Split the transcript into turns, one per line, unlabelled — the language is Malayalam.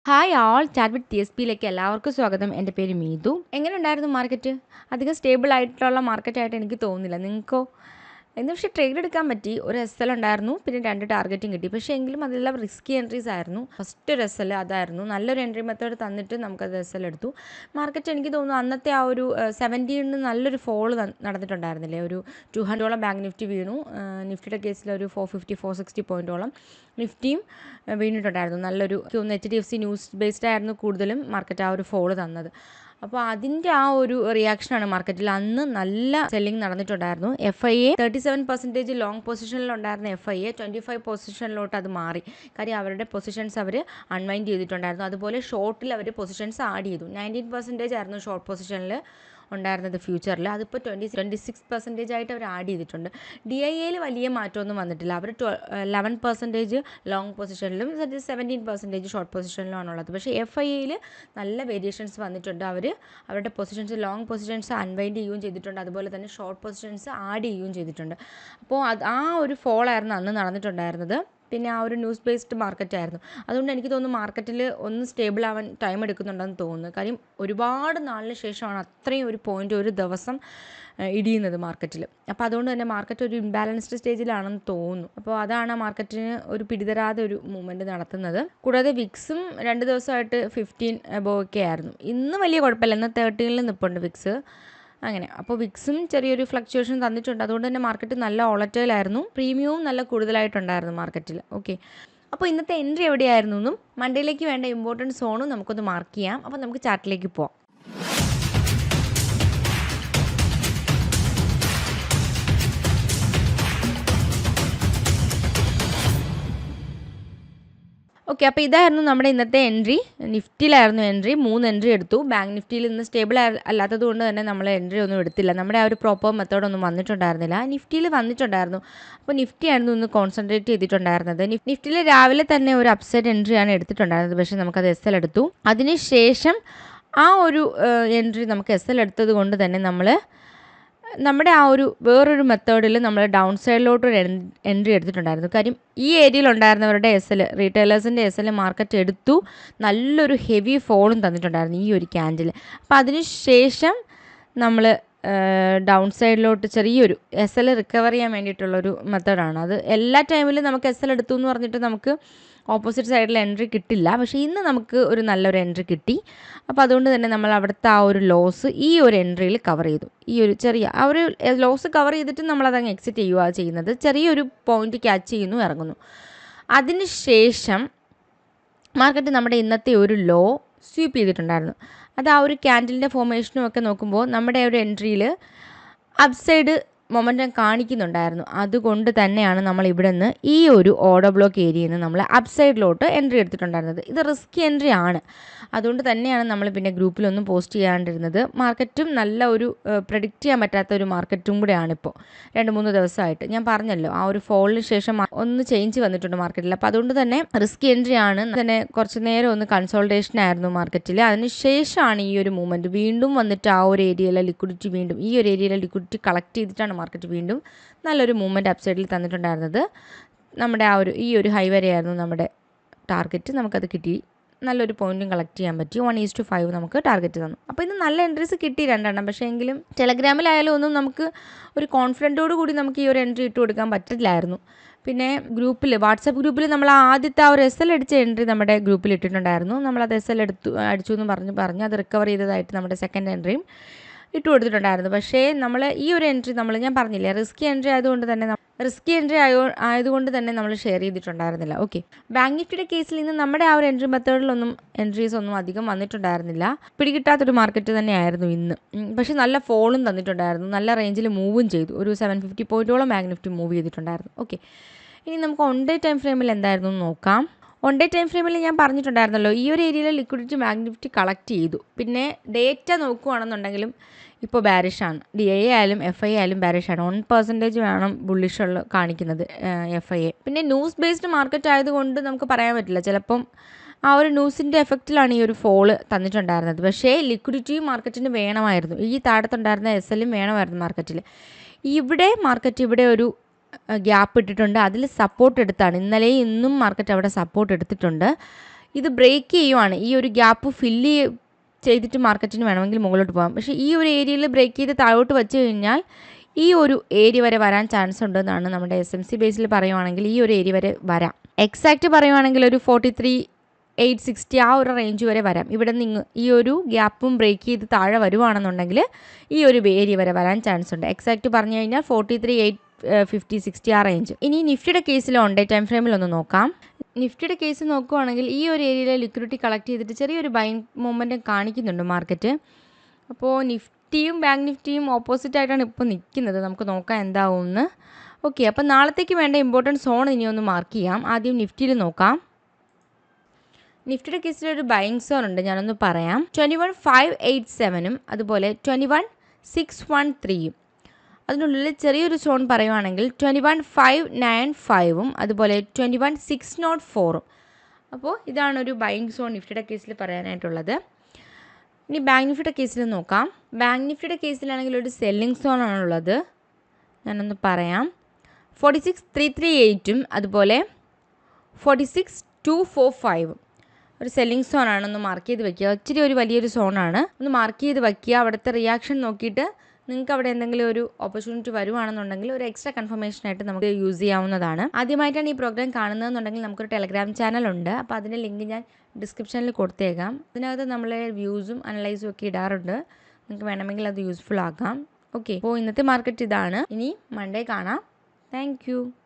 ഹായ് ആൾ ചാറ്റ് വിത്ത് TSPയിലേക്ക് എല്ലാവർക്കും സ്വാഗതം. എൻ്റെ പേര് മീതു. എങ്ങനെ ഉണ്ടായിരുന്നു മാർക്കറ്റ്? അധികം സ്റ്റേബിൾ ആയിട്ടുള്ള മാർക്കറ്റായിട്ട് എനിക്ക് തോന്നുന്നില്ല. നിങ്ങൾക്കോ? ഇന്ന് പക്ഷേ ട്രേഡ് എടുക്കാൻ പറ്റി. ഒരു SL ഉണ്ടായിരുന്നു, പിന്നെ 2 ടാർഗറ്റും കിട്ടി. പക്ഷേ എങ്കിലും അതെല്ലാം റിസ്കി എൻട്രീസ് ആയിരുന്നു. ഫസ്റ്റ് ഒരു SL അതായിരുന്നു. നല്ലൊരു എൻട്രി മെത്തേഡ് തന്നിട്ട് നമുക്കത് SL എടുത്തു. മാർക്കറ്റ് എനിക്ക് തോന്നുന്നു അന്നത്തെ ആ ഒരു 17 നല്ലൊരു ഫോൾ നടന്നിട്ടുണ്ടായിരുന്നില്ലേ? ഒരു 200ഓളം ബാങ്ക് നിഫ്റ്റി വീണു. നിഫ്റ്റിയുടെ കേസിൽ ഒരു 450 460 പോയിൻറ്റോളം നിഫ്റ്റിയും വീണിട്ടുണ്ടായിരുന്നു. നല്ലൊരു HDFC ന്യൂസ് ബേസ്ഡ് ആയിരുന്നു കൂടുതലും മാർക്കറ്റ് ആ ഒരു ഫോള് തന്നത്. അപ്പോൾ അതിൻ്റെ ആ ഒരു റിയാക്ഷനാണ് മാർക്കറ്റിൽ അന്ന് നല്ല സെല്ലിംഗ് നടന്നിട്ടുണ്ടായിരുന്നു. FIA 37% ലോങ് പൊസിഷനിലുണ്ടായിരുന്ന FIA 25 പൊസിഷനിലോട്ട് അത് മാറി. കാര്യം അവരുടെ പൊസിഷൻസ് അവർ അൺവൈൻഡ് ചെയ്തിട്ടുണ്ടായിരുന്നു. അതുപോലെ ഷോർട്ടിൽ അവർ പൊസിഷൻസ് ആഡ് ചെയ്തു. 19% ആയിരുന്നു ഷോർട്ട് പൊസിഷനിൽ ഉണ്ടായിരുന്നത് ഫ്യൂച്ചറിൽ. അതിപ്പോൾ 26% ആയിട്ട് അവർ ആഡ് ചെയ്തിട്ടുണ്ട്. DIAയിൽ വലിയ മാറ്റമൊന്നും വന്നിട്ടില്ല. അവർ 11% ലോങ് പൊസിഷനിലും 17% ഷോർട്ട് പൊസിഷനിലുമാണുള്ളത്. പക്ഷേ FIAയിൽ നല്ല വേരിയേഷൻസ് വന്നിട്ടുണ്ട്. അവരുടെ പൊസിഷൻസ് ലോങ് പൊസിഷൻസ് അൺവൈൻഡ് ചെയ്യുകയും ചെയ്തിട്ടുണ്ട്. അതുപോലെ തന്നെ ഷോർട്ട് പൊസിഷൻസ് ആഡ് ചെയ്യുകയും ചെയ്തിട്ടുണ്ട്. അപ്പോൾ ആ ഒരു ഫോളായിരുന്നു അന്ന് നടന്നിട്ടുണ്ടായിരുന്നത്. പിന്നെ ആ ഒരു ന്യൂസ് ബേസ്ഡ് മാർക്കറ്റായിരുന്നു. അതുകൊണ്ട് എനിക്ക് തോന്നുന്നു മാർക്കറ്റിൽ ഒന്ന് സ്റ്റേബിൾ ആവാൻ ടൈം എടുക്കുന്നുണ്ടെന്ന് തോന്നുന്നു. കാര്യം ഒരുപാട് നാളിന് ശേഷമാണ് അത്രയും ഒരു പോയിൻ്റ് ഒരു ദിവസം ഇടിയുന്നത് മാർക്കറ്റിൽ. അപ്പോൾ അതുകൊണ്ട് തന്നെ മാർക്കറ്റ് ഒരു ഇംബാലൻസ്ഡ് സ്റ്റേജിലാണെന്ന് തോന്നുന്നു. അപ്പോൾ അതാണ് മാർക്കറ്റിന് ഒരു പിടിതരാതെ ഒരു മൂവ്മെൻറ്റ് നടത്തുന്നത്. കൂടാതെ വിക്സും 2 ദിവസമായിട്ട് 15 above ഒക്കെ ആയിരുന്നു. ഇന്ന് വലിയ കുഴപ്പമില്ല. ഇന്ന് 13 നിൽപ്പുണ്ട് വിക്സ്. അങ്ങനെ അപ്പോൾ വിക്സും ചെറിയൊരു ഫ്ലക്ച്വേഷൻ തന്നിട്ടുണ്ട്. അതുകൊണ്ട് തന്നെ മാർക്കറ്റ് നല്ല വോളറ്റൈലായിരുന്നു. പ്രീമിയവും നല്ല കൂടുതലായിട്ടുണ്ടായിരുന്നു മാർക്കറ്റിൽ. ഓക്കെ, അപ്പോൾ ഇന്നത്തെ എൻട്രി എവിടെയായിരുന്നു എന്നും മണ്ടേയിലേക്ക് വേണ്ട ഇമ്പോർട്ടൻറ്റ് സോണും നമുക്കൊന്ന് മാർക്ക് ചെയ്യാം. അപ്പോൾ നമുക്ക് ചാർട്ടിലേക്ക് പോവാം. ഓക്കെ, അപ്പോൾ ഇതായിരുന്നു നമ്മുടെ ഇന്നത്തെ എൻട്രി. നിഫ്റ്റിയിലായിരുന്നു എൻട്രി. 3 എൻട്രി എടുത്തു. ബാങ്ക് നിഫ്റ്റിയിൽ ഇന്ന് സ്റ്റേബിൾ അല്ലാത്തത് കൊണ്ട് തന്നെ നമ്മൾ എൻട്രി ഒന്നും എടുത്തില്ല. നമ്മുടെ ആ ഒരു പ്രോപ്പർ മെത്തേഡൊന്നും വന്നിട്ടുണ്ടായിരുന്നില്ല. നിഫ്റ്റിയിൽ വന്നിട്ടുണ്ടായിരുന്നു. അപ്പോൾ നിഫ്റ്റി ആയിരുന്നു ഇന്ന് കോൺസെൻട്രേറ്റ് ചെയ്തിട്ടുണ്ടായിരുന്നത്. നിഫ്റ്റിയിൽ രാവിലെ തന്നെ ഒരു അപ്സൈഡ് എൻട്രിയാണ് എടുത്തിട്ടുണ്ടായിരുന്നത്. പക്ഷേ നമുക്കത് SL എടുത്തു. അതിനുശേഷം ആ ഒരു എൻട്രി നമുക്ക് SL എടുത്തത് കൊണ്ട് തന്നെ നമ്മുടെ ആ ഒരു വേറൊരു മെത്തേഡിൽ നമ്മൾ ഡൗൺ സൈഡിലോട്ട് ഒരു എൻട്രി എടുത്തിട്ടുണ്ടായിരുന്നു. കാര്യം ഈ ഏരിയയിൽ ഉണ്ടായിരുന്നവരുടെ SL റീറ്റെയിലേഴ്സിൻ്റെ SL മാർക്കറ്റ് എടുത്തു. നല്ലൊരു ഹെവി ഫോളും തന്നിട്ടുണ്ടായിരുന്നു ഈ ഒരു ക്യാൻഡിൽ. അപ്പോൾ അതിനുശേഷം നമ്മൾ ഡൗൺ സൈഡിലോട്ട് ചെറിയൊരു SL റിക്കവർ ചെയ്യാൻ വേണ്ടിയിട്ടുള്ളൊരു മെത്തേഡാണ് അത്. എല്ലാ ടൈമിലും നമുക്ക് SL എടുത്തു എന്ന് പറഞ്ഞിട്ട് നമുക്ക് ഓപ്പോസിറ്റ് സൈഡിൽ എൻട്രി കിട്ടില്ല. പക്ഷേ ഇന്ന് നമുക്ക് ഒരു നല്ലൊരു എൻട്രി കിട്ടി. അപ്പോൾ അതുകൊണ്ട് തന്നെ നമ്മൾ അവിടുത്തെ ആ ഒരു ലോസ് ഈ ഒരു എൻട്രിയിൽ കവർ ചെയ്തു. ഈ ഒരു ചെറിയ ആ ഒരു ലോസ് കവർ ചെയ്തിട്ട് നമ്മളതങ്ങ് എക്സിറ്റ് ചെയ്യുകയാണ് ചെയ്യുന്നത്. ചെറിയൊരു പോയിന്റ് ക്യാച്ച് ചെയ്യുന്നു, ഇറങ്ങുന്നു. അതിനുശേഷം മാർക്കറ്റ് നമ്മുടെ ഇന്നത്തെ ഒരു ലോ സ്വീപ്പ് ചെയ്തിട്ടുണ്ടായിരുന്നു. അത് ആ ഒരു ക്യാൻഡിലിൻ്റെ ഫോർമേഷനും ഒക്കെ നോക്കുമ്പോൾ നമ്മുടെ ഒരു എൻട്രിയിൽ അപ്സൈഡ് മൊമെൻറ്റം കാണിക്കുന്നുണ്ടായിരുന്നു. അതുകൊണ്ട് തന്നെയാണ് നമ്മൾ ഇവിടെ നിന്ന് ഈ ഒരു ഓർഡർ ബ്ലോക്ക് ഏരിയയിൽ നിന്ന് നമ്മൾ അപ്സൈഡിലോട്ട് എൻട്രി എടുത്തിട്ടുണ്ടായിരുന്നത്. ഇത് റിസ്കി എൻട്രി ആണ്. അതുകൊണ്ട് തന്നെയാണ് നമ്മൾ പിന്നെ ഗ്രൂപ്പിലൊന്നും പോസ്റ്റ് ചെയ്യാണ്ടിരുന്നത്. മാർക്കറ്റും നല്ല ഒരു പ്രെഡിക്റ്റ് ചെയ്യാൻ പറ്റാത്ത ഒരു മാർക്കറ്റും കൂടെയാണിപ്പോൾ 2-3 ദിവസമായിട്ട്. ഞാൻ പറഞ്ഞല്ലോ ആ ഒരു ഫോളിന് ശേഷം ഒന്ന് ചേഞ്ച് വന്നിട്ടുണ്ട് മാർക്കറ്റിൽ. അപ്പോൾ അതുകൊണ്ട് തന്നെ റിസ്കി എൻട്രി ആണ്. തന്നെ കുറച്ച് നേരം ഒന്ന് കൺസോൾട്ടേഷൻ ആയിരുന്നു മാർക്കറ്റിൽ. അതിനുശേഷമാണ് ഈ ഒരു മൂവ്മെൻറ്റ് വീണ്ടും വന്നിട്ട് ആ ഒരു ഏരിയയിലെ ലിക്വിഡിറ്റി വീണ്ടും ഈ ഒരു ഏരിയയിലെ ലിക്വിഡിറ്റി കളക്ട് ചെയ്തിട്ടാണ് മാർക്കറ്റ് വീണ്ടും നല്ലൊരു മൂവ്മെൻറ്റ് അപ്സൈഡിൽ തന്നിട്ടുണ്ടായിരുന്നത്. നമ്മുടെ ആ ഒരു ഈ ഒരു ഹൈ വരെയായിരുന്നു നമ്മുടെ ടാർഗറ്റ്. നമുക്കത് കിട്ടി. നല്ലൊരു പോയിന്റും കളക്ട് ചെയ്യാൻ പറ്റി. 1:5 നമുക്ക് ടാർഗറ്റ് തന്നു. അപ്പോൾ ഇന്ന് നല്ല എൻട്രീസ് കിട്ടി 2 എണ്ണം. പക്ഷേ എങ്കിലും ടെലഗ്രാമിലായാലും ഒന്നും നമുക്ക് ഒരു കോൺഫിഡൻറ്റോട് കൂടി നമുക്ക് ഈ ഒരു എൻട്രി ഇട്ട് കൊടുക്കാൻ പറ്റില്ലായിരുന്നു. പിന്നെ വാട്സപ്പ് ഗ്രൂപ്പിൽ നമ്മൾ ആദ്യത്തെ ആ ഒരു SL അടിച്ച എൻട്രി നമ്മുടെ ഗ്രൂപ്പിൽ ഇട്ടിട്ടുണ്ടായിരുന്നു. നമ്മളത് SL അടിച്ചു എന്ന് പറഞ്ഞ് അത് റിക്കവർ ചെയ്തതായിട്ട് നമ്മുടെ സെക്കൻഡ് എൻട്രിയും ഇട്ട് കൊടുത്തിട്ടുണ്ടായിരുന്നു. പക്ഷേ നമ്മൾ ഈ ഒരു എൻട്രി ഞാൻ പറഞ്ഞില്ലേ റിസ്കി എൻട്രി ആയതുകൊണ്ട് തന്നെ നമ്മൾ ഷെയർ ചെയ്തിട്ടുണ്ടായിരുന്നില്ല. ഓക്കെ, ബാങ്ക് നിഫ്റ്റിയുടെ കേസിൽ നിന്ന് നമ്മുടെ ആ ഒരു എൻട്രി മെത്തേഡിലൊന്നും എൻട്രീസ് ഒന്നും അധികം വന്നിട്ടുണ്ടായിരുന്നില്ല. പിടികിട്ടാത്തൊരു മാർക്കറ്റ് തന്നെയായിരുന്നു ഇന്ന്. പക്ഷേ നല്ല ഫോളും തന്നിട്ടുണ്ടായിരുന്നു. നല്ല റേഞ്ചിൽ മൂവും ചെയ്തു. ഒരു 750 പോയിൻറ്റോളം ബാങ്ക് നിഫ്റ്റി മൂവ് ചെയ്തിട്ടുണ്ടായിരുന്നു. ഓക്കെ, ഇനി നമുക്ക് 1 ഡേ ടൈം ഫ്രെയിമിൽ എന്തായിരുന്നു എന്ന് നോക്കാം. 1 ഡേ ടൈം ഫ്രെയിമിൽ ഞാൻ പറഞ്ഞിട്ടുണ്ടായിരുന്നല്ലോ ഈ ഒരു ഏരിയയിൽ ലിക്വിഡിറ്റി ബാങ്ക് നിഫ്റ്റി കളക്ട് ചെയ്തു. പിന്നെ ഡേറ്റ നോക്കുകയാണെന്നുണ്ടെങ്കിലും ഇപ്പോൾ ബാരിഷാണ്. DIA ആയാലും FIA ആയാലും ബാരിഷാണ്. 1% വേണം ബുള്ളിഷുള്ള കാണിക്കുന്നത് FIA. പിന്നെ ന്യൂസ് ബേസ്ഡ് മാർക്കറ്റ് ആയതുകൊണ്ട് നമുക്ക് പറയാൻ പറ്റില്ല. ചിലപ്പം ആ ഒരു ന്യൂസിൻ്റെ എഫക്റ്റിലാണ് ഈ ഒരു ഫോള് തന്നിട്ടുണ്ടായിരുന്നത്. പക്ഷേ ലിക്വിഡിറ്റിയും മാർക്കറ്റിന് വേണമായിരുന്നു. ഈ താഴത്തുണ്ടായിരുന്ന SLയും വേണമായിരുന്നു മാർക്കറ്റിൽ. മാർക്കറ്റ് ഇവിടെ ഒരു ഗ്യാപ്പ് ഇട്ടിട്ടുണ്ട്. അതിൽ സപ്പോർട്ട് എടുത്താണ്. ഇന്നലെയും ഇന്നും മാർക്കറ്റ് അവിടെ സപ്പോർട്ട് എടുത്തിട്ടുണ്ട്. ഇത് ബ്രേക്ക് ചെയ്യുവാണ്, ഈ ഒരു ഗ്യാപ്പ് ഫില്ല് ചെയ്തിട്ട് മാർക്കറ്റിന് വേണമെങ്കിൽ മുകളിലോട്ട് പോകാം. പക്ഷേ ഈ ഒരു ഏരിയയിൽ ബ്രേക്ക് ചെയ്ത് താഴോട്ട് വെച്ച് കഴിഞ്ഞാൽ ഈ ഒരു ഏരിയ വരെ വരാൻ ചാൻസ് ഉണ്ടെന്നാണ് നമ്മുടെ SMC ബേസിൽ പറയുവാണെങ്കിൽ ഈ ഒരു ഏരിയ വരെ വരാം. എക്സാക്റ്റ് പറയുവാണെങ്കിൽ ഒരു 43,860 ആ ഒരു റേഞ്ച് വരെ വരാം. ഇവിടെ നിന്ന് ഈ ഒരു ഗ്യാപ്പും ബ്രേക്ക് ചെയ്ത് താഴെ വരുവാണെന്നുണ്ടെങ്കിൽ ഈ ഒരു ഏരിയ വരെ വരാൻ ചാൻസ് ഉണ്ട്. എക്സാക്റ്റ് പറഞ്ഞു കഴിഞ്ഞാൽ 43,850-60 ആ റേഞ്ച്. ഇനി നിഫ്റ്റിയുടെ കേസിൽ ഓൺ ഡേ ടൈം ഫ്രെയിമിൽ ഒന്ന് നോക്കാം. നിഫ്റ്റിയുടെ കേസ് നോക്കുവാണെങ്കിൽ ഈ ഒരു ഏരിയയിലെ ലിക്വിഡിറ്റി കളക്ട് ചെയ്തിട്ട് ചെറിയൊരു ബൈങ് മൂവ്മെൻറ്റ് കാണിക്കുന്നുണ്ട് മാർക്കറ്റ്. അപ്പോൾ നിഫ്റ്റിയും ബാങ്ക് നിഫ്റ്റിയും ഓപ്പോസിറ്റ് ആയിട്ടാണ് ഇപ്പോൾ നിൽക്കുന്നത്. നമുക്ക് നോക്കാം എന്താവുമെന്ന്. ഓക്കെ, അപ്പോൾ നാളത്തേക്ക് വേണ്ട ഇമ്പോർട്ടൻറ്റ് സോൺ ഇനി ഒന്ന് മാർക്ക് ചെയ്യാം. ആദ്യം നിഫ്റ്റിയിൽ നോക്കാം. നിഫ്റ്റിയുടെ കേസിൽ ഒരു ബൈങ് സോൺ ഉണ്ട്, ഞാനൊന്ന് പറയാം. 21,587 അതുപോലെ 21,613. അതിനുള്ളിൽ ചെറിയൊരു സോൺ പറയുവാണെങ്കിൽ 21,595 അതുപോലെ 21,604. അപ്പോൾ ഇതാണ് ഒരു ബൈങ് സോൺ നിഫ്റ്റിയുടെ കേസിൽ പറയാനായിട്ടുള്ളത്. ഇനി ബാങ്ക് നിഫ്റ്റിയുടെ കേസിൽ നോക്കാം. ബാങ്ക് നിഫ്റ്റിയുടെ കേസിലാണെങ്കിൽ ഒരു സെല്ലിംഗ് സോൺ ആണുള്ളത്, ഞാനൊന്ന് പറയാം. 46,338 അതുപോലെ 46,245 ഒരു സെല്ലിംഗ് സോൺ ആണ്. ഒന്ന് മാർക്ക് ചെയ്ത് വെക്കുക. ഇച്ചിരി ഒരു വലിയൊരു സോണാണ്, ഒന്ന് മാർക്ക് ചെയ്ത് വയ്ക്കുക. അവിടുത്തെ റിയാക്ഷൻ നോക്കിയിട്ട് നിങ്ങൾക്ക് അവിടെ എന്തെങ്കിലും ഒരു ഓപ്പർച്യൂണിറ്റി വരുവാണെന്നുണ്ടെങ്കിൽ ഒരു എക്സ്ട്രാ കൺഫർമേഷനായിട്ട് നമുക്ക് യൂസ് ചെയ്യാവുന്നതാണ്. ആദ്യമായിട്ടാണ് ഈ പ്രോഗ്രാം കാണുന്നതെന്നുണ്ടെങ്കിൽ നമുക്കൊരു ടെലഗ്രാം ചാനലുണ്ട്, അപ്പോൾ അതിൻ്റെ ലിങ്ക് ഞാൻ ഡിസ്ക്രിപ്ഷനിൽ കൊടുത്തേക്കാം. അതിനകത്ത് നമ്മളെ വ്യൂസും അനലൈസും ഒക്കെ ഇടാറുണ്ട്, നിങ്ങൾക്ക് വേണമെങ്കിൽ അത് യൂസ്ഫുൾ ആക്കാം. ഓക്കെ, അപ്പോൾ ഇന്നത്തെ മാർക്കറ്റ് ഇതാണ്. ഇനി മൺഡേ കാണാം. താങ്ക്